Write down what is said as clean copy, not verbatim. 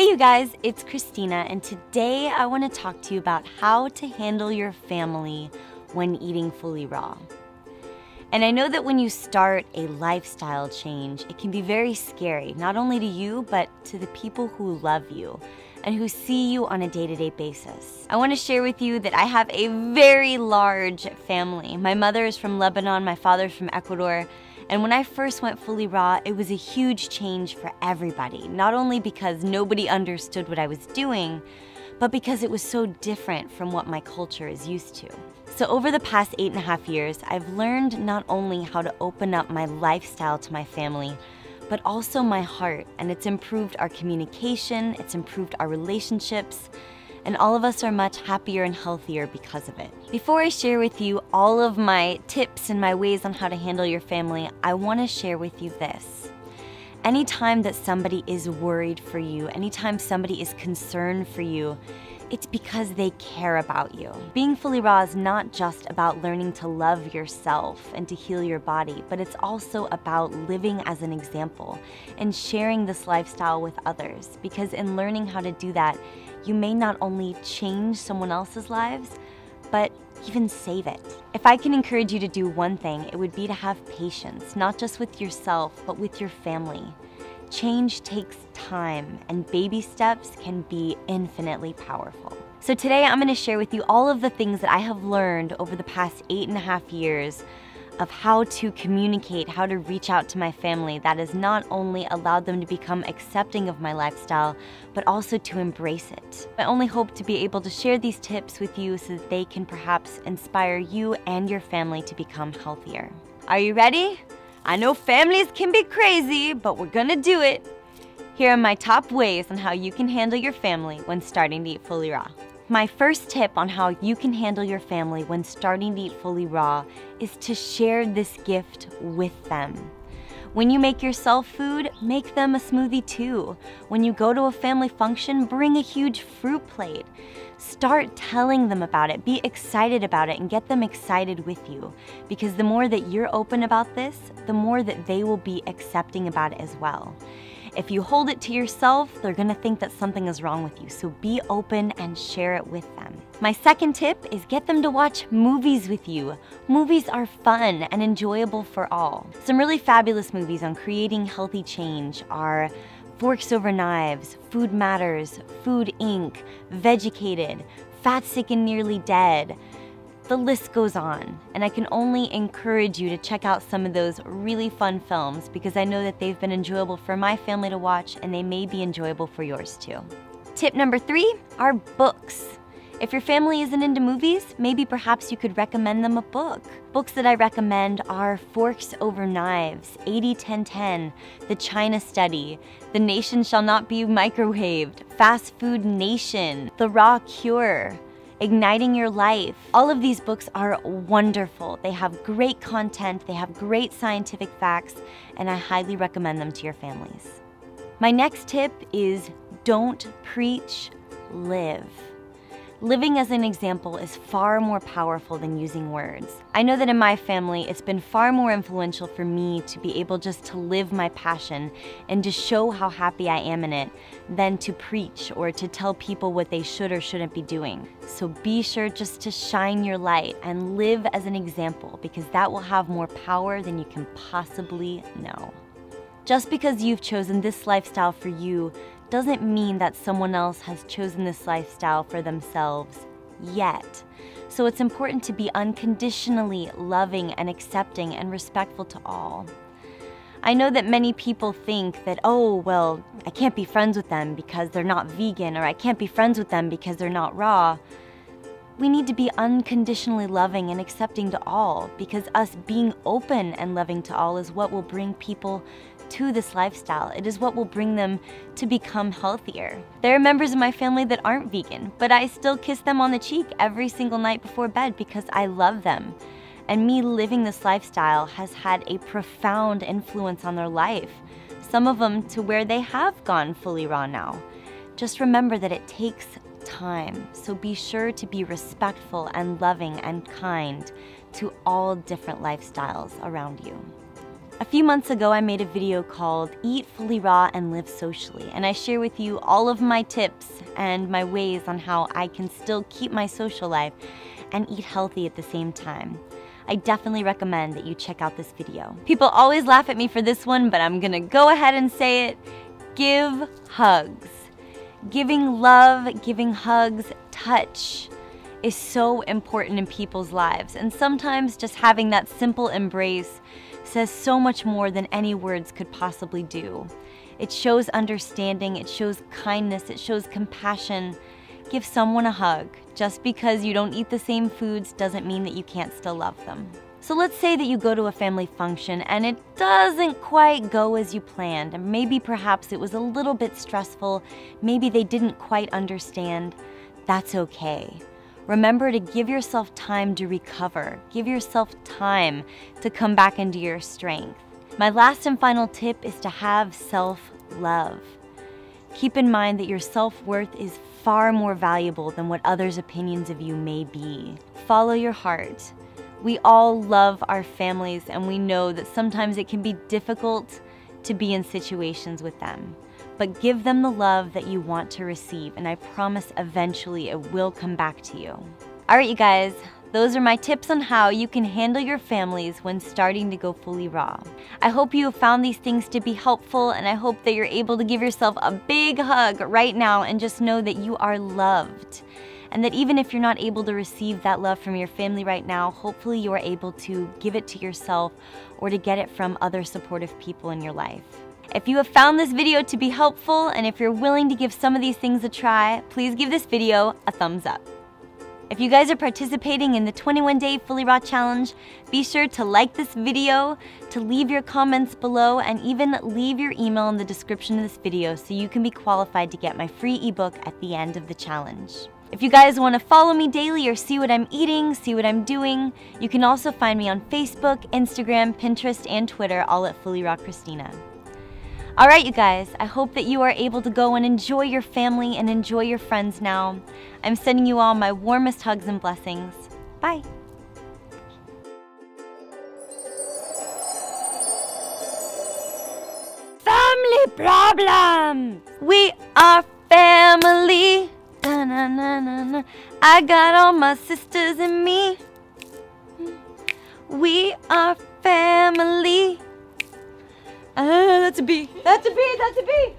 Hey you guys, it's Christina, and today I want to talk to you about how to handle your family when eating fully raw. And I know that when you start a lifestyle change, it can be very scary, not only to you, but to the people who love you and who see you on a day-to-day basis. I want to share with you that I have a very large family. My mother is from Lebanon, my father's from Ecuador, and when I first went fully raw, it was a huge change for everybody, not only because nobody understood what I was doing, but because it was so different from what my culture is used to. So over the past 8.5 years, I've learned not only how to open up my lifestyle to my family, but also my heart, and it's improved our communication, it's improved our relationships, and all of us are much happier and healthier because of it. Before I share with you all of my tips and my ways on how to handle your family, I want to share with you this. Anytime that somebody is worried for you, anytime somebody is concerned for you, it's because they care about you. Being fully raw is not just about learning to love yourself and to heal your body, but it's also about living as an example and sharing this lifestyle with others. Because in learning how to do that, you may not only change someone else's lives, but even save it. If I can encourage you to do one thing, it would be to have patience, not just with yourself, but with your family. Change takes time, and baby steps can be infinitely powerful. So today I'm going to share with you all of the things that I have learned over the past 8.5 years of how to communicate, how to reach out to my family that has not only allowed them to become accepting of my lifestyle, but also to embrace it. I only hope to be able to share these tips with you so that they can perhaps inspire you and your family to become healthier. Are you ready? I know families can be crazy, but we're gonna do it. Here are my top ways on how you can handle your family when starting to eat fully raw. My first tip on how you can handle your family when starting to eat fully raw is to share this gift with them. When you make yourself food, make them a smoothie too. When you go to a family function, bring a huge fruit plate. Start telling them about it, be excited about it, and get them excited with you. Because the more that you're open about this, the more that they will be accepting about it as well. If you hold it to yourself, they're gonna think that something is wrong with you, so be open and share it with them. My second tip is get them to watch movies with you. Movies are fun and enjoyable for all. Some really fabulous movies on creating healthy change are Forks Over Knives, Food Matters, Food Inc., Vegucated, Fat, Sick, and Nearly Dead. The list goes on, and I can only encourage you to check out some of those really fun films because I know that they've been enjoyable for my family to watch, and they may be enjoyable for yours too. Tip number 3 are books. If your family isn't into movies, maybe perhaps you could recommend them a book. Books that I recommend are Forks Over Knives, 80-10-10, The China Study, The Nation Shall Not Be Microwaved, Fast Food Nation, The Raw Cure, Igniting Your Life. All of these books are wonderful. They have great content, they have great scientific facts, and I highly recommend them to your families. My next tip is don't preach, live. Living as an example is far more powerful than using words. I know that in my family, it's been far more influential for me to be able just to live my passion and to show how happy I am in it than to preach or to tell people what they should or shouldn't be doing. So be sure just to shine your light and live as an example because that will have more power than you can possibly know. Just because you've chosen this lifestyle for you doesn't mean that someone else has chosen this lifestyle for themselves yet. So it's important to be unconditionally loving and accepting and respectful to all. I know that many people think that, oh, well, I can't be friends with them because they're not vegan, or I can't be friends with them because they're not raw. We need to be unconditionally loving and accepting to all because us being open and loving to all is what will bring people to this lifestyle. It is what will bring them to become healthier. There are members of my family that aren't vegan, but I still kiss them on the cheek every single night before bed because I love them. And me living this lifestyle has had a profound influence on their life. Some of them to where they have gone fully raw now. Just remember that it takes time, so be sure to be respectful and loving and kind to all different lifestyles around you. A few months ago, I made a video called Eat Fully Raw and Live Socially, and I share with you all of my tips and my ways on how I can still keep my social life and eat healthy at the same time. I definitely recommend that you check out this video. People always laugh at me for this one, but I'm gonna go ahead and say it. Give hugs. Giving love, giving hugs, touch is so important in people's lives, and sometimes just having that simple embrace says so much more than any words could possibly do. It shows understanding, it shows kindness, it shows compassion. Give someone a hug. Just because you don't eat the same foods doesn't mean that you can't still love them. So let's say that you go to a family function and it doesn't quite go as you planned, and maybe perhaps it was a little bit stressful, maybe they didn't quite understand. That's okay. Remember to give yourself time to recover. Give yourself time to come back into your strength. My last and final tip is to have self-love. Keep in mind that your self-worth is far more valuable than what others' opinions of you may be. Follow your heart. We all love our families, and we know that sometimes it can be difficult to be in situations with them. But give them the love that you want to receive, and I promise eventually it will come back to you. All right, you guys, those are my tips on how you can handle your families when starting to go fully raw. I hope you have found these things to be helpful, and I hope that you're able to give yourself a big hug right now and just know that you are loved. And that even if you're not able to receive that love from your family right now, hopefully you are able to give it to yourself or to get it from other supportive people in your life. If you have found this video to be helpful, and if you're willing to give some of these things a try, please give this video a thumbs up. If you guys are participating in the 21-day Fully Raw Challenge, be sure to like this video, to leave your comments below, and even leave your email in the description of this video so you can be qualified to get my free ebook at the end of the challenge. If you guys want to follow me daily or see what I'm eating, see what I'm doing, you can also find me on Facebook, Instagram, Pinterest, and Twitter, all at Fully Raw Christina. All right, you guys, I hope that you are able to go and enjoy your family and enjoy your friends now. I'm sending you all my warmest hugs and blessings. Bye. Family problems! We are family. Da-na-na-na-na. I got all my sisters and me. We are family. That's a B. That's a B. That's a B.